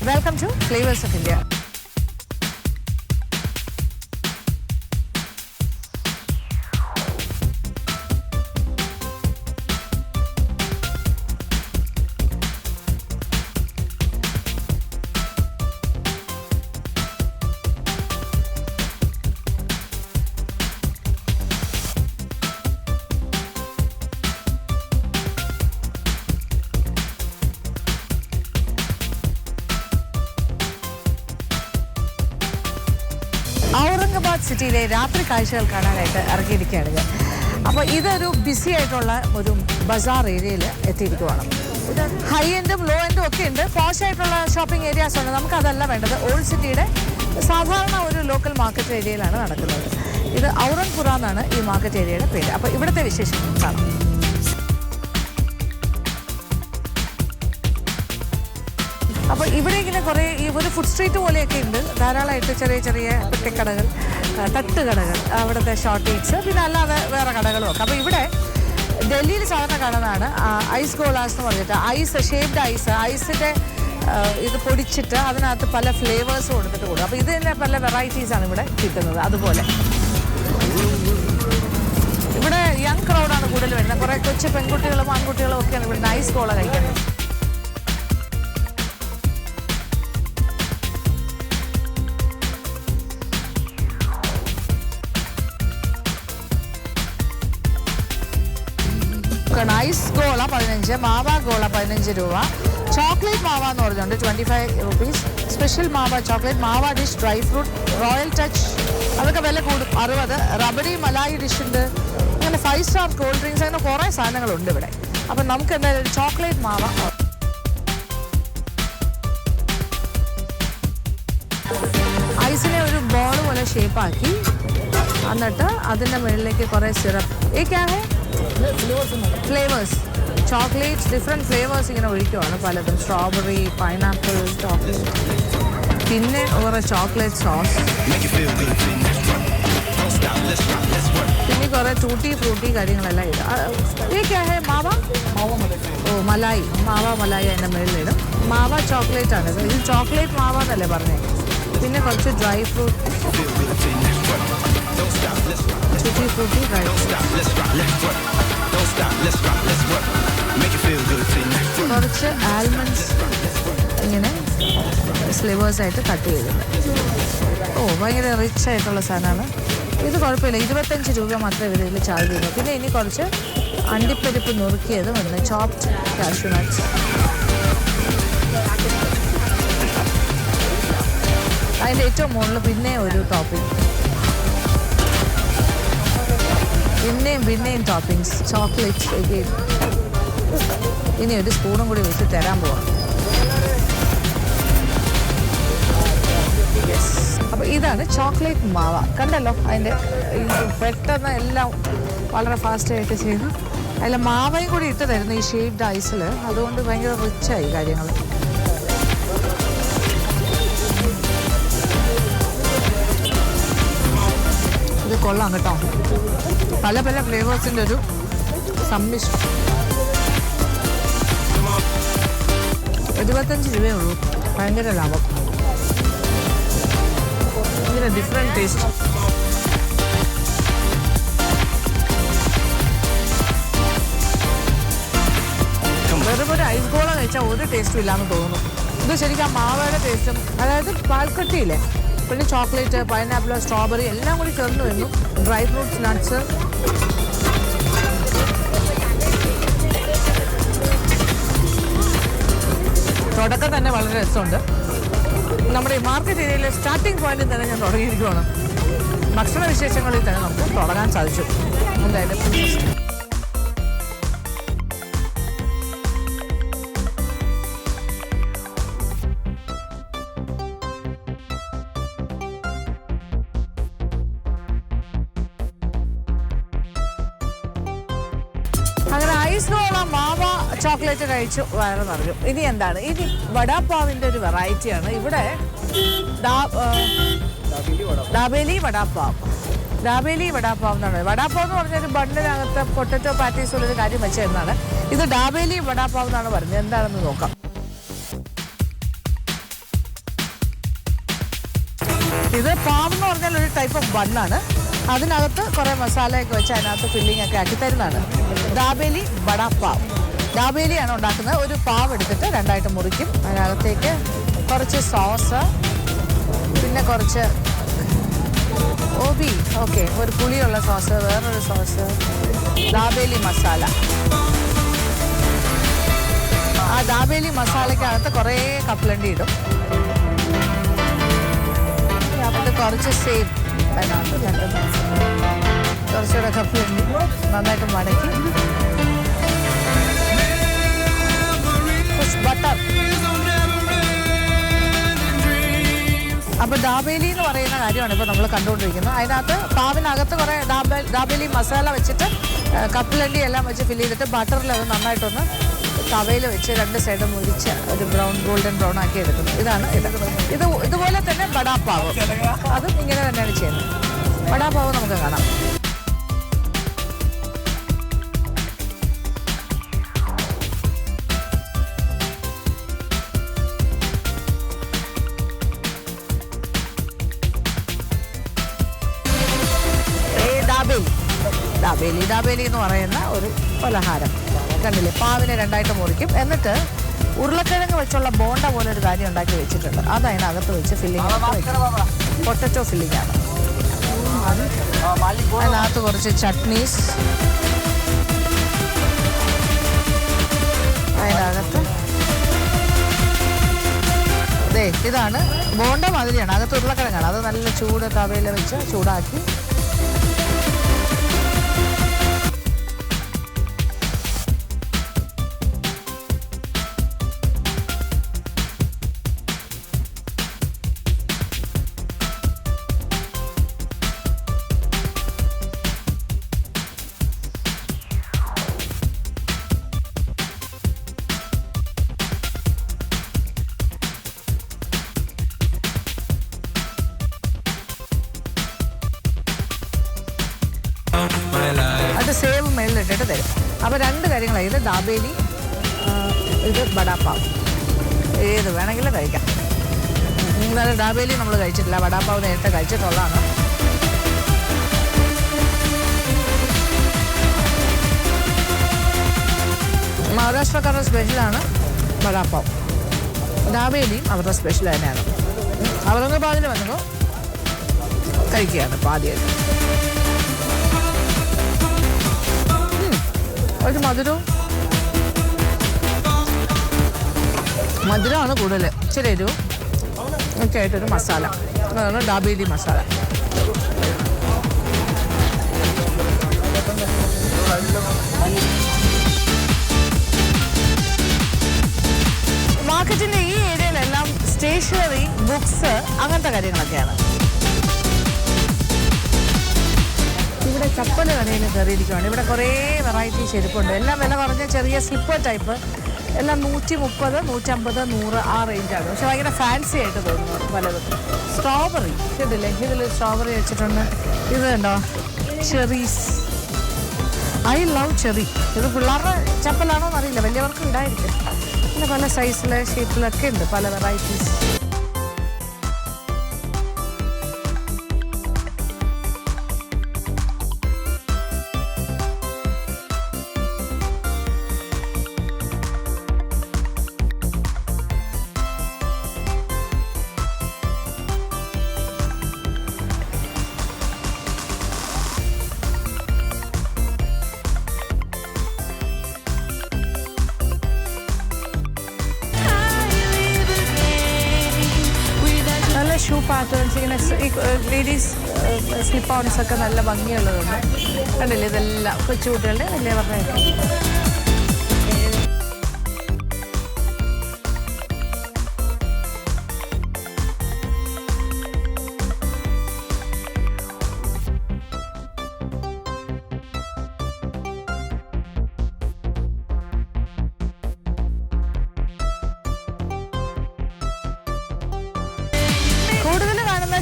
Welcome to Flavors of India. Aurangabad സിറ്റിയിലെ രാത്രി കാഴ്ചകൾ കാണാനായിട്ട് ഇറങ്ങിയിരിക്കുകയാണ് ഞാൻ. അപ്പോൾ ഇതൊരു ബിസി ആയിട്ടുള്ള ഒരു ബസാർ ഏരിയയിൽ എത്തിയിരിക്കുവാണ്. ഹൈ എൻഡും ലോ എൻഡും ഒക്കെ ഉണ്ട്. പോഷ് ആയിട്ടുള്ള ഷോപ്പിംഗ് ഏരിയാസ് ഉണ്ട്. നമുക്കതല്ല വേണ്ടത്. ഓൾഡ് സിറ്റിയുടെ സാധാരണ ഒരു ലോക്കൽ മാർക്കറ്റ് ഏരിയയിലാണ് നടക്കുന്നത്. ഇത് ഔറംഗപുര എന്നാണ് ഈ മാർക്കറ്റ് ഏരിയയുടെ പേര്. അപ്പോൾ ഇവിടുത്തെ വിശേഷങ്ങൾ കാണാം. അപ്പോൾ ഇവിടെ ഇങ്ങനെ കുറേ ഈ ഒരു ഫുഡ് സ്ട്രീറ്റ് പോലെയൊക്കെ ഉണ്ട്. ധാരാളമായിട്ട് ചെറിയ ചെറിയ പെട്ടിക്കടകൾ, തട്ടുകടകൾ, അവിടുത്തെ ഷോർട്ട് ഈറ്റ്സ്, പിന്നെ അല്ലാതെ വേറെ കടകളും ഒക്കെ. അപ്പോൾ ഇവിടെ ഡൽഹിയിൽ സാധാരണ കാണുന്നതാണ് ഐസ് ഗോളാസ് എന്ന് പറഞ്ഞിട്ട്. ഷേപ്ഡ് ഐസിൻ്റെ ഇത് പൊടിച്ചിട്ട് അതിനകത്ത് പല ഫ്ലേവേഴ്സ് കൊടുത്തിട്ട് കൂടും. അപ്പോൾ ഇത് തന്നെ പല വെറൈറ്റീസാണ് ഇവിടെ കിട്ടുന്നത്. അതുപോലെ ഇവിടെ യങ് ക്രൗഡാണ് കൂടുതൽ വരുന്നത്. കുറേ കൊച്ചു പെൺകുട്ടികളും ആൺകുട്ടികളും ഒക്കെയാണ് ഇവിടെ ഐസ് ഗോള കഴിക്കുന്നത്. ഐസ് ഗോള 15, മാവ ഗോള 15 രൂപ. ചോക്ലേറ്റ് മാവ എന്ന് പറഞ്ഞുകൊണ്ട് 25 rupees. സ്പെഷ്യൽ മാവ, ചോക്ലേറ്റ് മാവ dish, dry fruit, royal touch, അതൊക്കെ വില കൂടും 60. റബഡി മലായി ഡിഷ് ഉണ്ട്. അങ്ങനെ 5 സ്റ്റാർ കോൾഡ് ഡ്രിങ്ക്സ്, അങ്ങനെ കുറേ സാധനങ്ങളുണ്ട് ഇവിടെ. അപ്പം നമുക്ക് എന്തായാലും ചോക്ലേറ്റ് മാവ. ഐസിനെ ഒരു ബോൾ പോലെ ഷേപ്പാക്കി എന്നിട്ട് അതിൻ്റെ മുകളിലേക്ക് കുറേ സിറപ്പ്, ഏക്കാണ് ഫ്ലേവേഴ്സ്, ചോക്ലേറ്റ്സ്, ഡിഫറെൻറ്റ് ഫ്ലേവേഴ്സ് ഇങ്ങനെ ഒഴിക്കുവാണ് പലതും. സ്ട്രോബെറി, പൈനാപ്പിൾ, ചോക്ലേറ്റ്, പിന്നെ കുറേ ചോക്ലേറ്റ് സോസ്, പിന്നെ കുറേ ടൂട്ടി ഫ്രൂട്ടി കാര്യങ്ങളെല്ലാം ഇടും. ഏക്കാണ് മാവ, മലായി, മാവ മലായി അതിൻ്റെ മുകളിലിടും. മാവ ചോക്ലേറ്റ് ആണ്. ഇത് ചോക്ലേറ്റ് മാവ എന്നല്ലേ പറഞ്ഞേ. പിന്നെ കുറച്ച് dry fruit, tutti Frooti, dry കുറച്ച് ആൽമണ്ട്സ് ഇങ്ങനെ സ്ലിവേഴ്സായിട്ട് കട്ട് ചെയ്തിട്ടുണ്ട്. ഭയങ്കര റിച്ച് ആയിട്ടുള്ള സാധനമാണ് ഇത്. കുഴപ്പമില്ല, 25 രൂപ മാത്രമേ ഇവർ ഇതിൽ ചാർജ് ചെയ്യുന്നു. പിന്നെ ഇനി കുറച്ച് അണ്ടിപ്പരിപ്പ് നുറുക്കിയതും ഉണ്ട്, ചോപ്ഡ് കാഷ്യൂ നട്ട്സ്. അതിൻ്റെ ഏറ്റവും മുകളിൽ പിന്നെ ഒരു ടോപ്പിംഗ്, പിന്നെയും ടോപ്പിങ്സ്, ചോക്ലേറ്റ്. ഇനി ഒരു സ്പൂണും കൂടി വെച്ച് തരാൻ പോവാം. അപ്പോൾ ഇതാണ് ചോക്ലേറ്റ് മാവ. കണ്ടല്ലോ, അതിൻ്റെ പെട്ടെന്ന് എല്ലാം വളരെ ഫാസ്റ്റായിട്ട് ചെയ്തു. അതിൽ മാവയും കൂടി ഇട്ട് തരുന്നു ഈ ഷേപ്ഡ് ഐസിൽ. അതുകൊണ്ട് ഭയങ്കര റിച്ചായി കാര്യങ്ങൾ. ഇത് കൊള്ളാം കേട്ടോ. പല പല ഫ്ലേവേഴ്സിൻ്റെ ഒരു സമ്മിശ്രം. 25 രൂപയേ ഉള്ളൂ. ഭയങ്കര ലാഭം. ഇങ്ങനെ ഡിഫറെൻറ്റ് ടേസ്റ്റ്. വെറും ഒരു ഐസ് ഗോള കഴിച്ചാൽ ഒരു ടേസ്റ്റും ഇല്ലാന്ന് തോന്നുന്നു. ഇത് ശരിക്കും ആ മാവയുടെ ടേസ്റ്റും, അതായത് പാൽക്കട്ടിയില്ലേ, പിന്നെ ചോക്ലേറ്റ്, പൈനാപ്പിൾ, സ്ട്രോബെറി എല്ലാം കൂടി ചേർന്ന് വരുന്നു. Dry fruits, nuts. തുടക്കം തന്നെ വളരെ രസമുണ്ട്. നമ്മുടെ ഈ മാർക്കറ്റ് ഏരിയയിലെ സ്റ്റാർട്ടിംഗ് പോയിന്റിൽ തന്നെ ഞാൻ തുടങ്ങിയിരിക്കുകയാണ്. ഭക്ഷണ വിശേഷങ്ങളിൽ തന്നെ നമുക്ക് തുടങ്ങാൻ സാധിച്ചു. എന്തായാലും അങ്ങനെ ഐസ് ഗോള, മാവ, ചോക്ലേറ്റ് കഴിച്ചു വയറ് നിറഞ്ഞു. ഇനി എന്താണ്? ഇനി വടാപ്പാവിൻ്റെ ഒരു വെറൈറ്റിയാണ് ഇവിടെ. ഡാബേലി വടാപ്പാവ്. ഡാബേലി വടാപ്പാവ് എന്നാണ്. വടാപ്പാവ് എന്ന് പറഞ്ഞൊരു ബണ്ണിനകത്ത് പൊട്ടറ്റോ പാറ്റീസ് ഉള്ളൊരു കാര്യം വെച്ചിരുന്നാണ്. ഇത് ഡാബേലി വടാപ്പാവ് എന്നാണ് പറഞ്ഞത്. എന്താണെന്ന് നോക്കാം. ഇത് പാവ് എന്ന് പറഞ്ഞാൽ ഒരു ടൈപ്പ് ഓഫ് ബണ്ണാണ്. അതിനകത്ത് കുറേ മസാലയൊക്കെ വെച്ച് അതിനകത്ത് ഫില്ലിംഗ് ഒക്കെ ആക്കി തരുന്നതാണ്. ദാബേലി ബട പാവ്. ദാബേലിയാണ് ഉണ്ടാക്കുന്നത്. ഒരു പാവ് എടുത്തിട്ട് രണ്ടായിട്ട് മുറിക്കും. അതിനകത്തേക്ക് കുറച്ച് സോസ്, പിന്നെ കുറച്ച് ഓക്കെ ഒരു പുളിയുള്ള സോസ്, വേറൊരു സോസ്, ദാബേലി മസാല. ആ ദാബേലി മസാലയ്ക്കകത്ത് കുറേ കപ്പലണ്ടി ഇടും. അത് കുറച്ച് സേവ് അതിനകത്ത് കുറച്ചുകൂടെ കപ്പലണ്ടി നന്നായിട്ട് മടക്കി ബട്ടർ. അപ്പോൾ ദാബേലി എന്ന് പറയുന്ന കാര്യമാണ് ഇപ്പോൾ നമ്മൾ കണ്ടുകൊണ്ടിരിക്കുന്നത്. അതിനകത്ത് പാവിനകത്ത് കുറേ ദാബേലി മസാല വെച്ചിട്ട് കപ്പലണ്ടി എല്ലാം വെച്ച് ഫില്ല് ചെയ്തിട്ട് ബട്ടറിൽ അത് നന്നായിട്ടൊന്ന് തവയിൽ വെച്ച് രണ്ട് സൈഡും മുരിച്ച് ഒരു ഗോൾഡൻ ബ്രൗൺ ആക്കി എടുക്കുന്നു. ഇതാണ് ഇതുപോലെ തന്നെ ബടാപ്പാവ്. അതും ഇങ്ങനെ തന്നെയാണ് ചെയ്യുന്നത്. ബടാപ്പാവ് നമുക്ക് കാണാം. ദാബേലി എന്ന് പറയുന്ന ഒരു പലഹാരം കണ്ടില്ലേ? പാവിനെ രണ്ടായിട്ട് മുറിക്കും. എന്നിട്ട് ഉരുളക്കിഴങ്ങ് വെച്ചുള്ള ബോണ്ട പോലെ ഒരു കാര്യം ഉണ്ടാക്കി വെച്ചിട്ടുണ്ട്. അത് അതിനകത്ത് വെച്ച് ഫില്ലിങ് പൊട്ടറ്റോ ഫില്ലിംഗ് ആണ്. അതിനകത്ത് കുറച്ച് ചട്നീസ്, അതിനകത്ത് ഇതാണ് ബോണ്ട മാതിരിയാണ്. അകത്ത് ഉരുളക്കിഴങ്ങാണ്. അത് നല്ല ചൂട് തവയിൽ വെച്ച് ചൂടാക്കി സേവ് മേളിലിട്ടിട്ട് തരും. അപ്പോൾ രണ്ട് കാര്യങ്ങളാണ്. ഇത് ദാബേലി, ഇത് ബടാപ്പാവ്. ഏത് വേണമെങ്കിലും കഴിക്കാം. എന്നാലും ദാബേലി നമ്മൾ കഴിച്ചിട്ടില്ല. ബടാപ്പാവ് നേരത്തെ കഴിച്ചിട്ടുള്ളതാണ്. മഹാരാഷ്ട്രക്കാരുടെ സ്പെഷ്യലാണ് ബടാപ്പാവ്. ദാബേലിയും അവരുടെ സ്പെഷ്യൽ തന്നെയാണ്. ഔറംഗാബാദിൽ വന്നപ്പോൾ കഴിക്കുകയാണ് ഇപ്പോൾ ആദ്യമായിട്ട്. ഒരു മധുരമാണ് കൂടുതൽ. ഇച്ചിരി എരിവും ഒക്കെ ആയിട്ടൊരു മസാല. അതാണ് ദാബേലി മസാല. മാർക്കറ്റിൻ്റെ ഈ ഏരിയയിലെല്ലാം സ്റ്റേഷനറി, ബുക്സ്, അങ്ങനത്തെ കാര്യങ്ങളൊക്കെയാണ്. ഇവിടെ ചപ്പൽ കടയിൽ കയറിയിരിക്കുകയാണ്. ഇവിടെ കുറേ വെറൈറ്റി ചെരുപ്പുണ്ട്. എല്ലാം വില കുറഞ്ഞ ചെറിയ സ്ലിപ്പർ ടൈപ്പ്. എല്ലാം 130, 150, 100 ആ റേഞ്ചാണ്. പക്ഷെ ഭയങ്കര ഫാൻസി ആയിട്ട് തോന്നുന്നു പലതും. സ്ട്രോബെറി ഇതില്ലേ? ഇതിൽ സ്ട്രോബെറി വെച്ചിട്ടുണ്ട്. ഇത് കണ്ടോ? ചെറീസ്. I love cherry. ഇത് പിള്ളേരുടെ ചപ്പലാണോ എന്നറിയില്ല. വലിയവർക്ക് ഉണ്ടായിരിക്കും. പിന്നെ പല സൈസിലെ ഷേപ്പിലൊക്കെ ഉണ്ട്, പല വെറൈറ്റീസ്. ഷൂ പാറ്റേൺസ് ഇങ്ങനെ ലേഡീസ് സ്ലിപ്പ് ഓൺസ് ഒക്കെ നല്ല ഭംഗിയുള്ളതുണ്ട്. കണ്ടില്ലേ? ഇതെല്ലാം കൊച്ചുകുട്ടികളുടെ വലിയവരുടെ.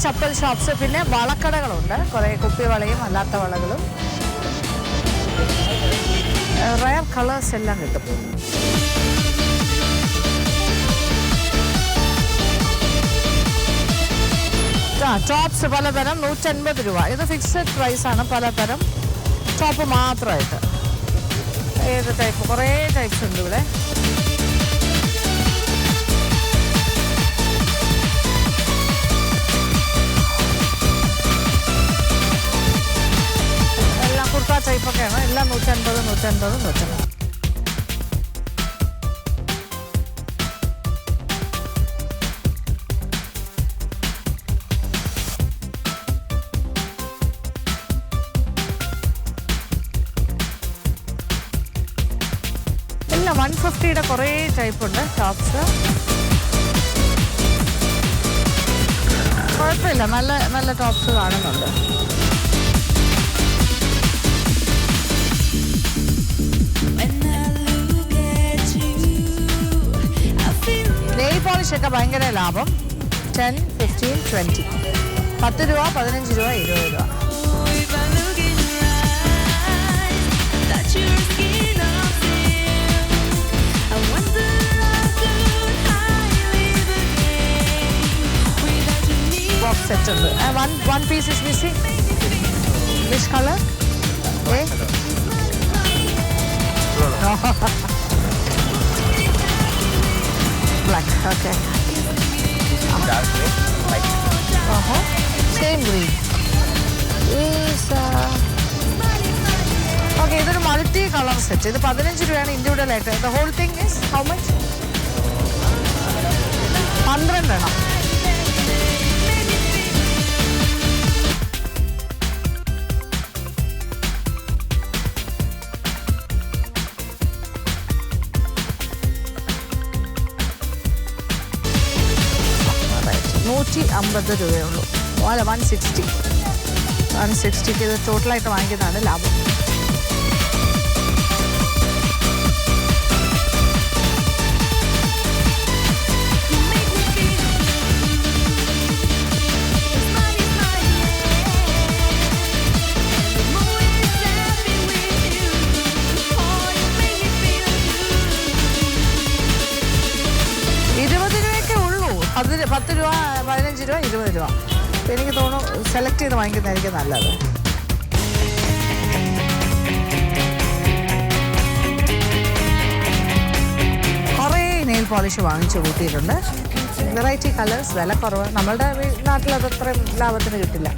ചപ്പൽ ഷോപ്സ്, പിന്നെ വളക്കടകളുണ്ട്. കുറേ കുപ്പിവളയും അല്ലാത്ത വളകളും, റയർ കളേഴ്സ് എല്ലാം കിട്ടും. ടോപ്സ് പലതരം 150 രൂപ. ഇത് ഫിക്സഡ് പ്രൈസാണ്. പലതരം ടോപ്പ് മാത്രമായിട്ട്. ഏത് ടൈപ്പ്? കുറേ ടൈപ്സ് ഉണ്ട് ഇവിടെ. എല്ലാം കുർത്ത ടൈപ്പൊക്കെയാണ്. എല്ലാം 150, 150, 150. എല്ലാം 150യുടെ കുറേ ടൈപ്പ് ഉണ്ട് ടോപ്സ്. കുഴപ്പമില്ല, നല്ല നല്ല ടോപ്സ് കാണുന്നുണ്ട്. നെയിൽ പോളിഷ് ഒക്കെ ഭയങ്കര ലാഭം. 10, 15, 20. 10 രൂപ, 15 രൂപ, 20 രൂപ. Box set ഉണ്ട്. One piece is missing. Which color? Okay. No. Black. Okay. Dark grey, light grey. Same green. Is okay. ഇതൊരു മൾട്ടി കളർ സെറ്റ്. ഇത് 15 രൂപയാണ് ഇൻഡിവിജ്വൽ ആയിട്ട്. The whole thing is how much? 12 എണ്ണം. $150 രൂപയുള്ളൂ. 160. 160ക്ക് ഇത് ടോട്ടലായിട്ട് വാങ്ങിക്കുന്നതാണ് ലാഭം. $10 രൂപ, 15 രൂപ, 20 രൂപ. എനിക്ക് തോന്നുന്നു സെലക്ട് ചെയ്ത് വാങ്ങിക്കുന്നതായിരിക്കും നല്ലത്. കുറേ നെയിൽ പോളിഷ് വാങ്ങിച്ചു കൂട്ടിയിട്ടുണ്ട്. വെറൈറ്റി കളേഴ്സ്, വില കുറവ്. നമ്മളുടെ നാട്ടിൽ അതത്രയും ലാഭത്തിന് കിട്ടില്ല.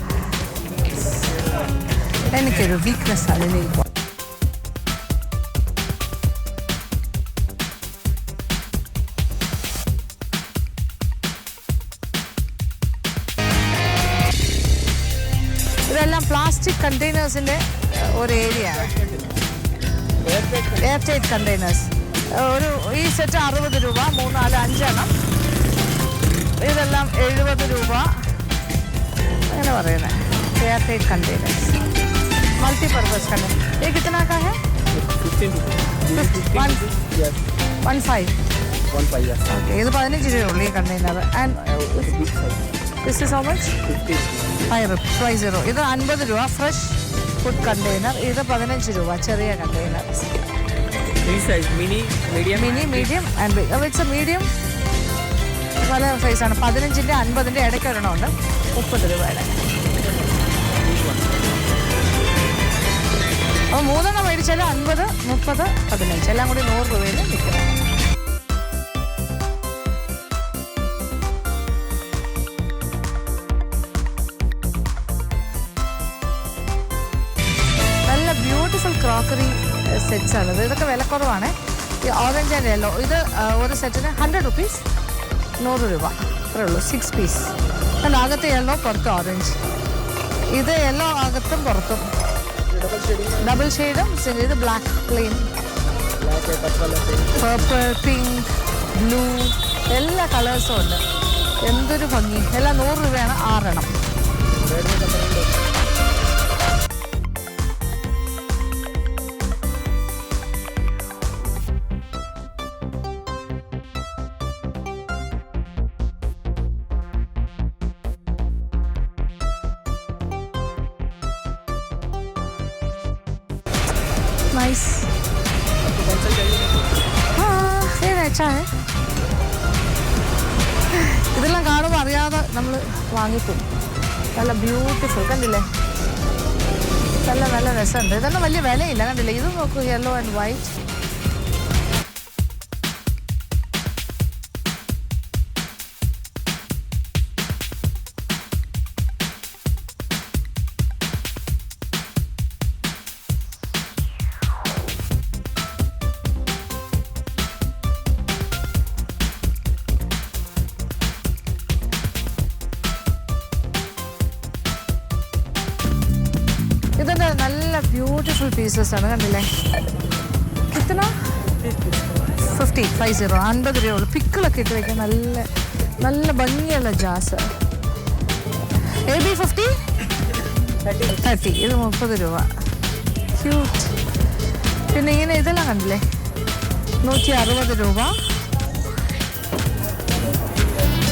എനിക്കൊരു വീക്ക്നെസ് ആണ് നെയിൽ പോളിഷ്. ഇതെല്ലാം പ്ലാസ്റ്റിക് കണ്ടെയ്നേഴ്സിൻ്റെ ഒരു ഏരിയയാണ്. Air tight containers. ഈ സെറ്റ് 60 രൂപ, 3, 4, 5 എണ്ണം. ഇതെല്ലാം 70 രൂപ. അങ്ങനെ പറയുന്നത്. Air tight containers, multipurpose container. ये कितना का है? 15. Okay, ഇത് 15 രൂപയുള്ളൂ ഈ container. And this is how much? 50. ഇത് 50 രൂപ ഫ്രഷ് ഫുഡ് കണ്ടെയ്നർ. ഇത് 15 രൂപ ചെറിയ container. Mini, medium and big. It's a medium. പല സൈസാണ്. 15ൻ്റെ 50ൻ്റെ ഇടയ്ക്ക് ഒരെണ്ണമുണ്ട്. 30 രൂപയുടെ. അപ്പോൾ 3 എണ്ണം മേടിച്ചാൽ 50, 30, 15 എല്ലാം കൂടി 100 രൂപയിൽ വിൽക്കണം. ബ്യൂട്ടിഫുൾ ക്രോക്കറി സെറ്റ്സ് ആണ്. ഇതൊക്കെ വിലക്കുറവാണ്. ഈ ഓറഞ്ച് ആൻഡ് യെല്ലോ ഇത് ഒരു സെറ്റിന് 100 റുപ്പീസ്, 100 രൂപ അത്രേ ഉള്ളൂ. 6 പീസ്. അല്ല, അകത്ത് യെല്ലോ, പുറത്ത് ഓറഞ്ച്. ഇത് യെല്ലോ അകത്തും പുറത്തും. ഡബിൾ ഷെയ്ഡും. ഇത് black plain, purple, pink, blue, എല്ലാ കളേഴ്സും ഉണ്ട്. എന്തൊരു ഭംഗി. എല്ലാം 100 രൂപയാണ് 6 എണ്ണം. नाइस. हाँ, ये अच्छा है. ഇതെല്ലാം കാണുമ്പോൾ അറിയാതെ നമ്മൾ വാങ്ങിപ്പോകും. നല്ല ബ്യൂട്ടിഫുൾ കണ്ടില്ലേ, നല്ല നല്ല രസമുണ്ട്. ഇതൊന്നും വലിയ വിലയില്ല കണ്ടില്ലേ. ഇത് നോക്കൂ, യെല്ലോ ആൻഡ് വൈറ്റ്. ഇതിൻ്റെ നല്ല ബ്യൂട്ടിഫുൾ പീസസ് ആണ് കണ്ടില്ലേ. കിത്തന 50 50 രൂപയുള്ളൂ. പിക്കിളൊക്കെ ഇട്ട് വയ്ക്കാൻ നല്ല നല്ല ഭംഗിയുള്ള ജാസ്. AB 50 30, ഇത് 30 രൂപ. ക്യൂട്ട്. പിന്നെ ഇങ്ങനെ ഇതെല്ലാം കണ്ടില്ലേ 160 രൂപ.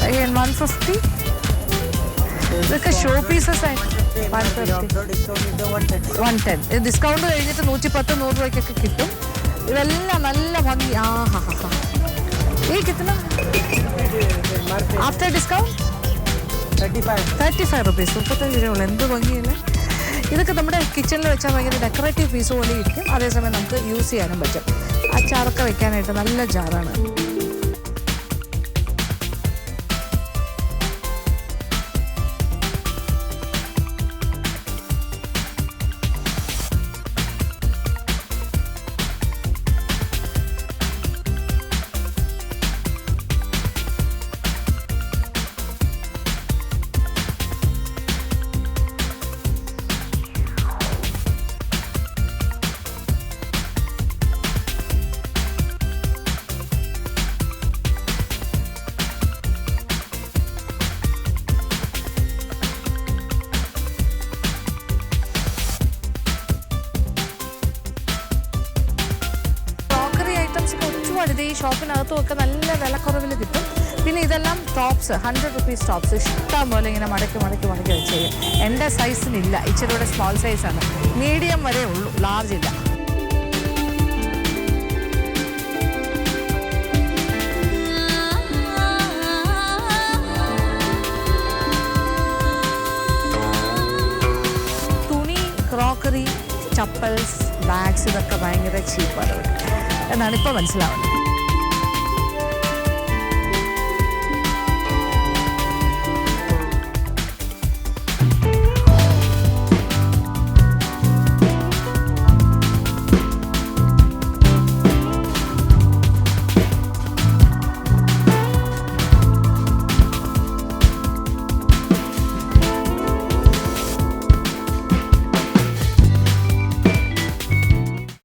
150. ഇതൊക്കെ ഷോ പീസസ് ആയിട്ട് 110. ഇത് ഡിസ്കൗണ്ട് കഴിഞ്ഞിട്ട് 110 100 രൂപയ്ക്കൊക്കെ കിട്ടും. ഇതെല്ലാം നല്ല ഭംഗി. ഈ കിട്ടുന്ന ആഫ്റ്റർ ഡിസ്കൗണ്ട് 35 റുപ്പീസ്, 35 രൂപ. എന്ത് ഭംഗിയല്ലേ. ഇതൊക്കെ നമ്മുടെ കിച്ചണിൽ വെച്ചാൽ ഭയങ്കര ഡെക്കറേറ്റീവ് പീസ് പോലെ ഇരിക്കും. അതേസമയം നമുക്ക് യൂസ് ചെയ്യാനും പറ്റും. അച്ചാറൊക്കെ വെക്കാനായിട്ട് നല്ല ജാറാണ്. ഒരുപാട് ഈ ഷോപ്പിനകത്തുമൊക്കെ നല്ല വിലക്കുറവിൽ കിട്ടും. പിന്നെ ഇതെല്ലാം ടോപ്സ് 100 റുപ്പീസ് ടോപ്സ് ഇഷ്ടം പോലെ ഇങ്ങനെ മടക്കി വെച്ച് ചെയ്യും. എൻ്റെ സൈസിനില്ല, ഇച്ചിരി കൂടെ സ്മോൾ സൈസാണ്. മീഡിയം വരെ ഉള്ളൂ, ലാർജ് ഇല്ല. തുണി, ക്രോക്കറി, ചപ്പൽസ്, ബാഗ്സ് ഇതൊക്കെ ഭയങ്കര ചീപ്പാണ് എന്നാണ് ഇപ്പോൾ മനസ്സിലാവുന്നത്.